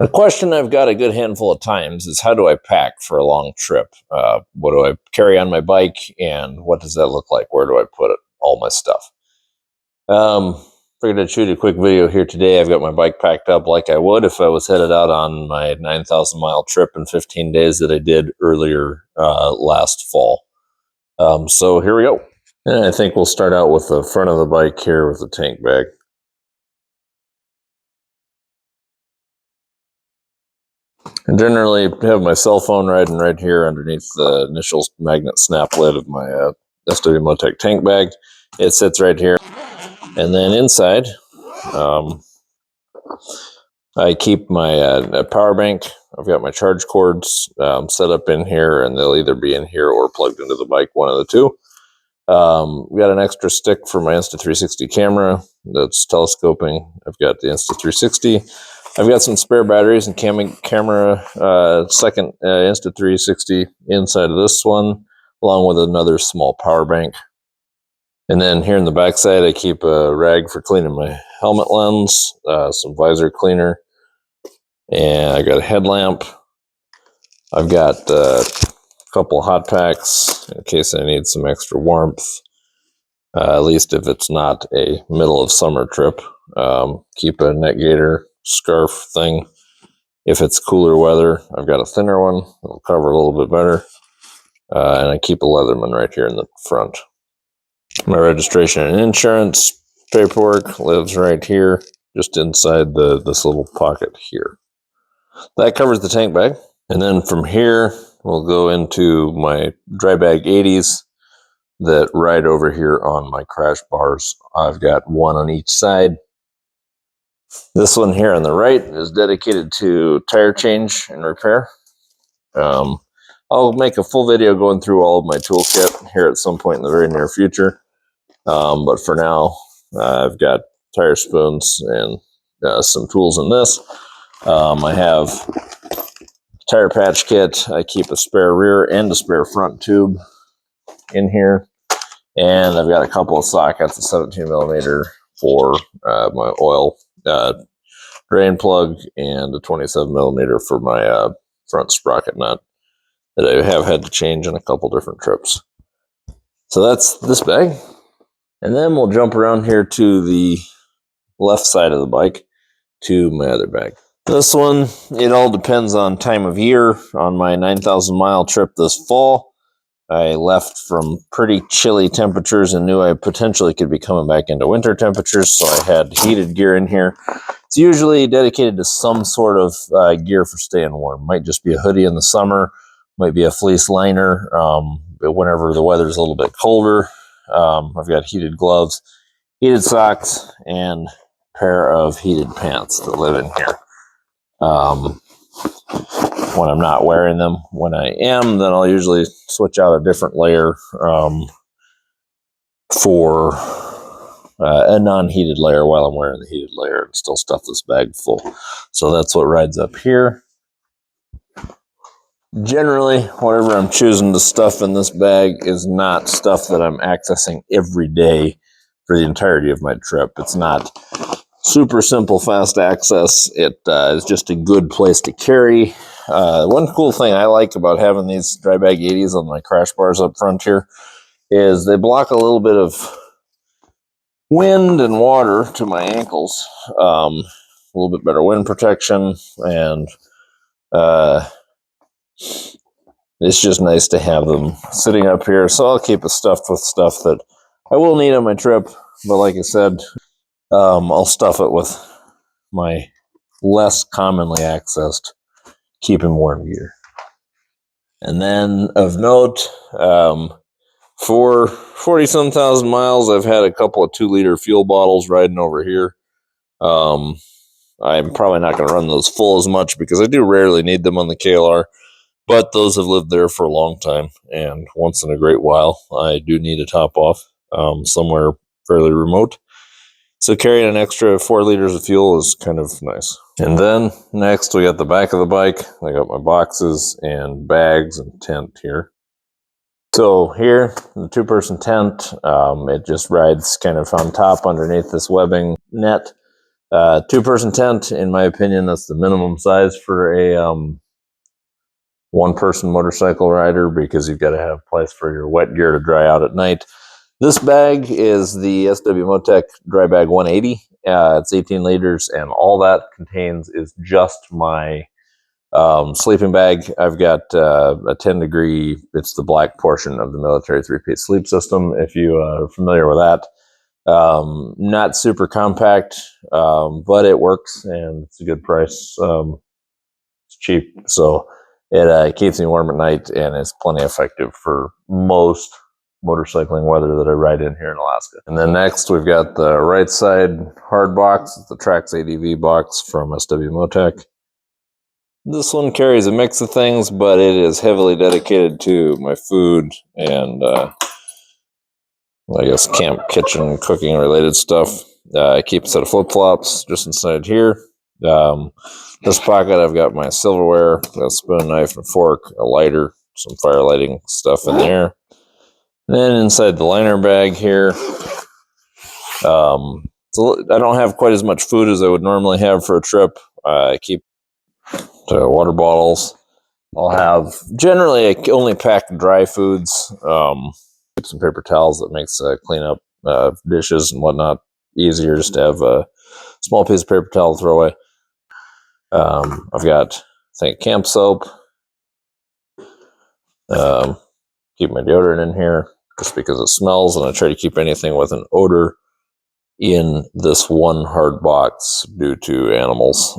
A question I've got a good handful of times is how do I pack for a long trip? What do I carry on my bike, and what does that look like? Where do I put it? All my stuff. Figured I'd shoot a quick video here today. I've got my bike packed up like I would if I was headed out on my 9,000 mile trip in 15 days that I did earlier last fall. So here we go. And I think we'll start out with the front of the bike here with the tank bag. I generally have my cell phone riding right here underneath the initial magnet snap lid of my SW Motec tank bag. It sits right here. And then inside, I keep my power bank. I've got my charge cords set up in here, and they'll either be in here or plugged into the bike, one of the two. We got an extra stick for my Insta360 camera that's telescoping. I've got the Insta360. I've got some spare batteries and camera second Insta360 inside of this one, along with another small power bank. And then here in the back side, I keep a rag for cleaning my helmet lens, some visor cleaner, and I got a headlamp. I've got a couple of hot packs in case I need some extra warmth, at least if it's not a middle of summer trip. Keep a neck gaiter scarf thing. If it's cooler weather, I've got a thinner one that'll cover a little bit better. And I keep a Leatherman right here in the front. My registration and insurance paperwork lives right here, just inside this little pocket here. That covers the tank bag. And then from here, we'll go into my dry bag 80s that ride over here on my crash bars. I've got one on each side. This one here on the right is dedicated to tire change and repair. I'll make a full video going through all of my toolkit here at some point in the very near future. But for now, I've got tire spoons and some tools in this. I have tire patch kit. I keep a spare rear and a spare front tube in here. And I've got a couple of sockets, a 17 millimeter for my oil drain plug, and a 27 millimeter for my front sprocket nut that I have had to change on a couple different trips. So that's this bag. And then we'll jump around here to the left side of the bike to my other bag. This one, it all depends on time of year. On my 9,000 mile trip this fall, I left from pretty chilly temperatures and knew I potentially could be coming back into winter temperatures, so I had heated gear in here. It's usually dedicated to some sort of gear for staying warm. Might just be a hoodie in the summer, might be a fleece liner, but whenever the weather's a little bit colder. I've got heated gloves, heated socks, and a pair of heated pants that live in here. When I'm not wearing them. When I am, then I'll usually switch out a different layer for a non-heated layer while I'm wearing the heated layer and still stuff this bag full. So that's what rides up here. Generally, whatever I'm choosing to stuff in this bag is not stuff that I'm accessing every day for the entirety of my trip. It's not super simple, fast access. It is just a good place to carry. One cool thing I like about having these dry bag 80s on my crash bars up front here is they block a little bit of wind and water to my ankles. A little bit better wind protection, and it's just nice to have them sitting up here. So I'll keep it stuffed with stuff that I will need on my trip. But like I said, I'll stuff it with my less commonly accessed keeping warm gear. And then of note, for 40-some thousand miles, I've had a couple of 2-liter fuel bottles riding over here. I'm probably not going to run those full as much because I do rarely need them on the KLR, but those have lived there for a long time, and once in a great while, I do need a top off somewhere fairly remote. So carrying an extra 4 liters of fuel is kind of nice. And then next we got the back of the bike. I got my boxes and bags and tent here. So here, the 2-person tent, it just rides kind of on top underneath this webbing net. Two-person tent, in my opinion, that's the minimum size for a one-person motorcycle rider, because you've got to have a place for your wet gear to dry out at night. This bag is the SW Motec Dry Bag 180. It's 18 liters, and all that contains is just my sleeping bag. I've got a 10-degree, it's the black portion of the military three-piece sleep system, if you are familiar with that. Not super compact, but it works, and it's a good price. It's cheap, so it keeps me warm at night, and it's plenty effective for most motorcycling weather that I ride in here in Alaska. And then next we've got the right side hard box. It's the Trax ADV box from SW Motec. This one carries a mix of things, but it is heavily dedicated to my food and I guess camp, kitchen, cooking related stuff. I keep a set of flip-flops just inside here. This pocket, I've got my silverware, a spoon, knife, and fork, a lighter, some fire lighting stuff in there. And then inside the liner bag here, so I don't have quite as much food as I would normally have for a trip. I keep water bottles. I'll have, generally I only pack dry foods, keep some paper towels that makes clean up dishes and whatnot easier, just to have a small piece of paper towel to throw away. I've got, I think, camp soap. Keep my deodorant in here just because it smells, and I try to keep anything with an odor in this one hard box due to animals.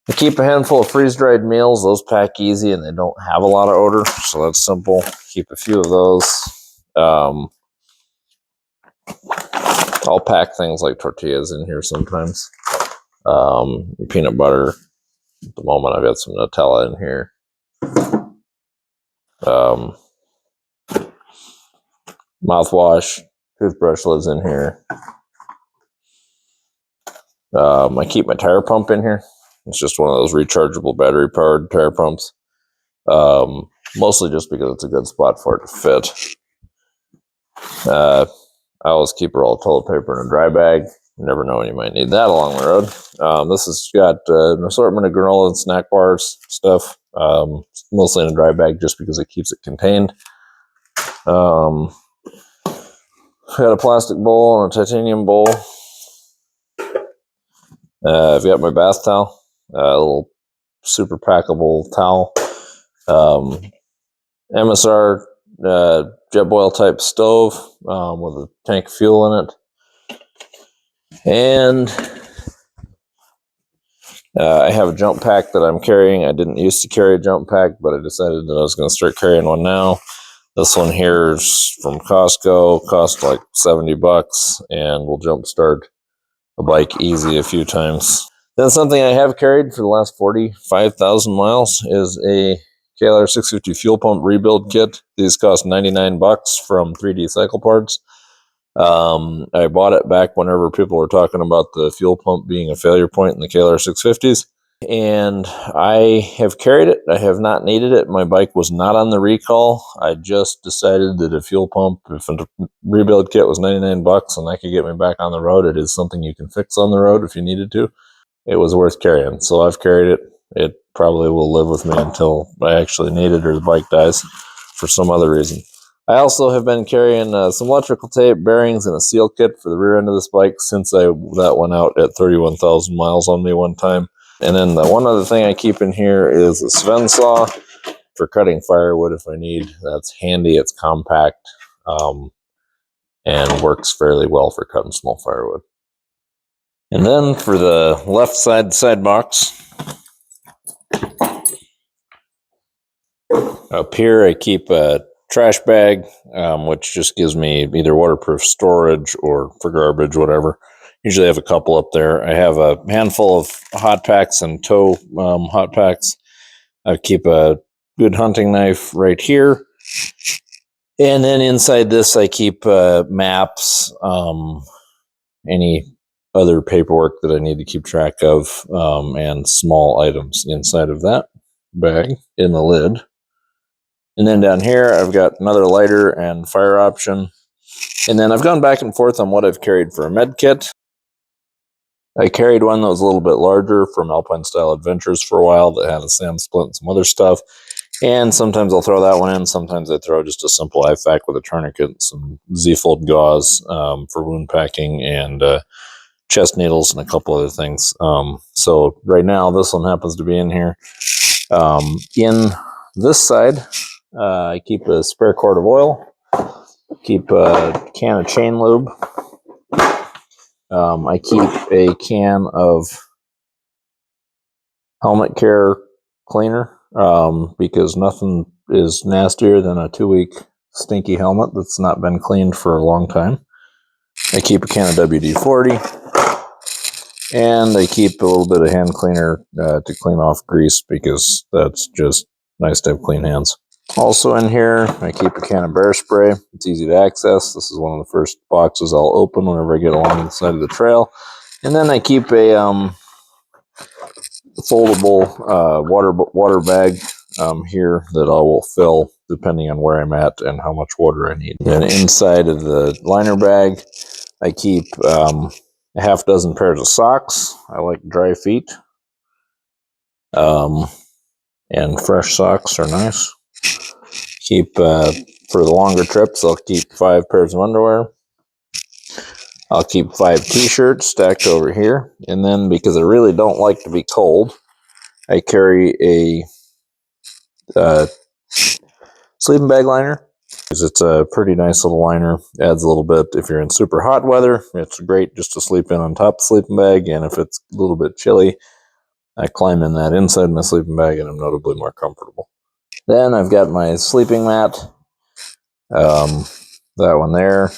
I keep a handful of freeze-dried meals. Those pack easy and they don't have a lot of odor, so that's simple. Keep a few of those. I'll pack things like tortillas in here sometimes. Peanut butter. At the moment, I've got some Nutella in here. Mouthwash, toothbrush lives in here. I keep my tire pump in here. It's just one of those rechargeable battery-powered tire pumps. Mostly just because it's a good spot for it to fit. I always keep a roll of toilet paper in a dry bag. You never know when you might need that along the road. This has got an assortment of granola and snack bars stuff. Mostly in a dry bag just because it keeps it contained. I've got a plastic bowl and a titanium bowl. I've got my bath towel, a little super packable towel. MSR Jetboil type stove with a tank of fuel in it. And I have a jump pack that I'm carrying. I didn't used to carry a jump pack, but I decided that I was going to start carrying one now. This one here is from Costco, cost like $70, and will jumpstart a bike easy a few times. Then something I have carried for the last 45,000 miles is a KLR650 fuel pump rebuild kit. These cost $99 from 3D Cycle Parts. I bought it back whenever people were talking about the fuel pump being a failure point in the KLR650s. And I have carried it. I have not needed it. My bike was not on the recall. I just decided that a fuel pump, if a rebuild kit was $99 and I could get me back on the road, it is something you can fix on the road if you needed to. It was worth carrying. So I've carried it. It probably will live with me until I actually need it or the bike dies for some other reason. I also have been carrying some electrical tape, bearings, and a seal kit for the rear end of this bike since that went out at 31,000 miles on me one time. And then the one other thing I keep in here is a Sven saw for cutting firewood if I need. That's handy. It's compact and works fairly well for cutting small firewood. And then for the left side box, up here I keep a trash bag, which just gives me either waterproof storage or for garbage, whatever. Usually I have a couple up there. I have a handful of hot packs and tow hot packs. I keep a good hunting knife right here. And then inside this I keep maps, any other paperwork that I need to keep track of, and small items inside of that bag in the lid. And then down here, I've got another lighter and fire option. And then I've gone back and forth on what I've carried for a med kit. I carried one that was a little bit larger from Alpine Style Adventures for a while that had a sand splint and some other stuff. And sometimes I'll throw that one in. Sometimes I throw just a simple IFAK with a tourniquet, some Z-fold gauze for wound packing, and chest needles and a couple other things. So right now this one happens to be in here. In this side, I keep a spare quart of oil, keep a can of chain lube. I keep a can of helmet care cleaner because nothing is nastier than a 2-week stinky helmet that's not been cleaned for a long time. I keep a can of WD-40, and I keep a little bit of hand cleaner to clean off grease because that's just nice to have clean hands. Also in here, I keep a can of bear spray. It's easy to access. This is one of the first boxes I'll open whenever I get along the side of the trail. And then I keep a foldable water bag here that I will fill depending on where I'm at and how much water I need. Then inside of the liner bag, I keep a half dozen pairs of socks. I like dry feet. And fresh socks are nice. Keep, for the longer trips, I'll keep 5 pairs of underwear. I'll keep 5 t-shirts stacked over here. And then, because I really don't like to be cold, I carry a sleeping bag liner. Because it's a pretty nice little liner. Adds a little bit if you're in super hot weather. It's great just to sleep in on top of the sleeping bag. And if it's a little bit chilly, I climb in that inside my sleeping bag and I'm notably more comfortable. Then I've got my sleeping mat. That one there.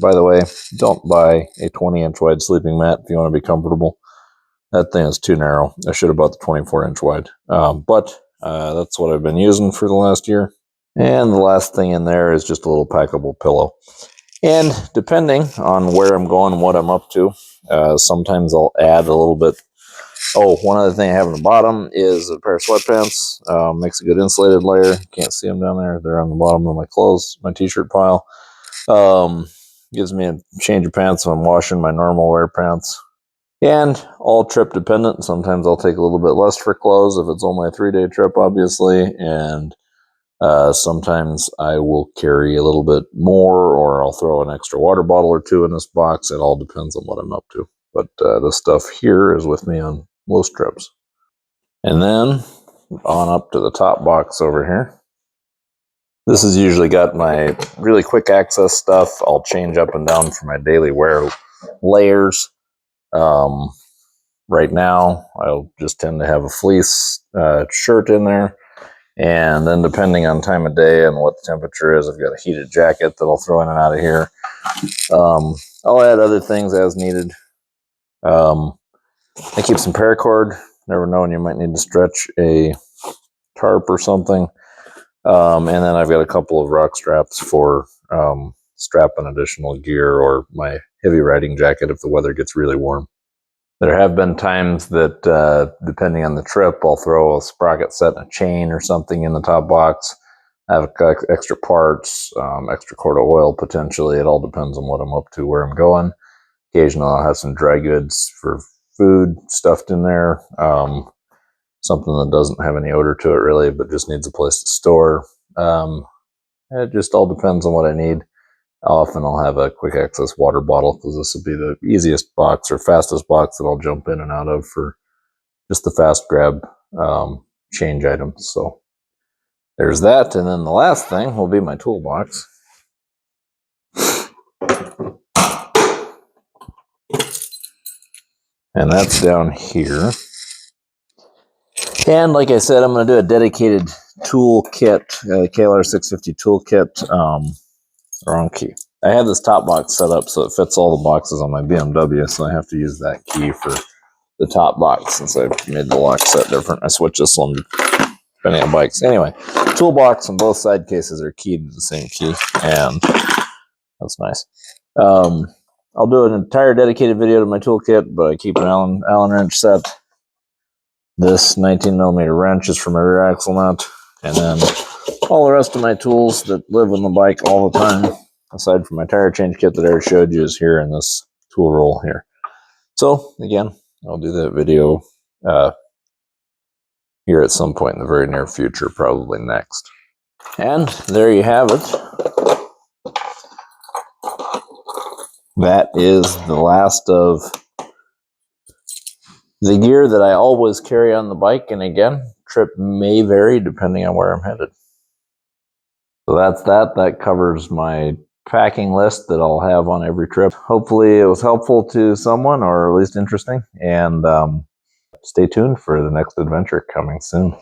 By the way, don't buy a 20-inch wide sleeping mat if you want to be comfortable. That thing is too narrow. I should have bought the 24-inch wide. But that's what I've been using for the last year. And the last thing in there is just a little packable pillow. And depending on where I'm going and what I'm up to, sometimes I'll add a little bit. Oh, one other thing I have on the bottom is a pair of sweatpants. Makes a good insulated layer. Can't see them down there. They're on the bottom of my clothes, my t-shirt pile. Gives me a change of pants when I'm washing my normal wear pants. And all trip dependent. Sometimes I'll take a little bit less for clothes if it's only a 3-day trip, obviously. And sometimes I will carry a little bit more, or I'll throw an extra water bottle or 2 in this box. It all depends on what I'm up to. But this stuff here is with me on most trips. And then on up to the top box over here. This has usually got my really quick access stuff. I'll change up and down for my daily wear layers. Right now, I'll just tend to have a fleece shirt in there. And then depending on time of day and what the temperature is, I've got a heated jacket that I'll throw in and out of here. I'll add other things as needed. I keep some paracord. Never know when you might need to stretch a tarp or something. And then I've got a couple of rock straps for strapping additional gear, or my heavy riding jacket if the weather gets really warm. There have been times that, depending on the trip, I'll throw a sprocket set and a chain or something in the top box. I have extra parts, extra quart of oil potentially. It all depends on what I'm up to, where I'm going. Occasionally I'll have some dry goods for food stuffed in there. Something that doesn't have any odor to it really, but just needs a place to store. It just all depends on what I need. Often I'll have a quick access water bottle because this will be the easiest box or fastest box that I'll jump in and out of for just the fast grab change items. So there's that. And then the last thing will be my toolbox. And that's down here. And like I said, I'm going to do a dedicated tool kit, KLR650 tool kit. Wrong key. I have this top box set up so it fits all the boxes on my BMW, so I have to use that key for the top box since I've made the lock set different. I switch this one depending on bikes. Anyway, toolbox and both side cases are keyed to the same key, and that's nice. I'll do an entire dedicated video to my toolkit, but I keep an Allen wrench set. This 19mm wrench is for my rear axle nut, and then all the rest of my tools that live on the bike all the time, aside from my tire change kit that I already showed you, is here in this tool roll here. So again, I'll do that video here at some point in the very near future, probably next. And there you have it. That is the last of the gear that I always carry on the bike. And again, trip may vary depending on where I'm headed. So that's that. That covers my packing list that I'll have on every trip. Hopefully it was helpful to someone, or at least interesting. And stay tuned for the next adventure coming soon.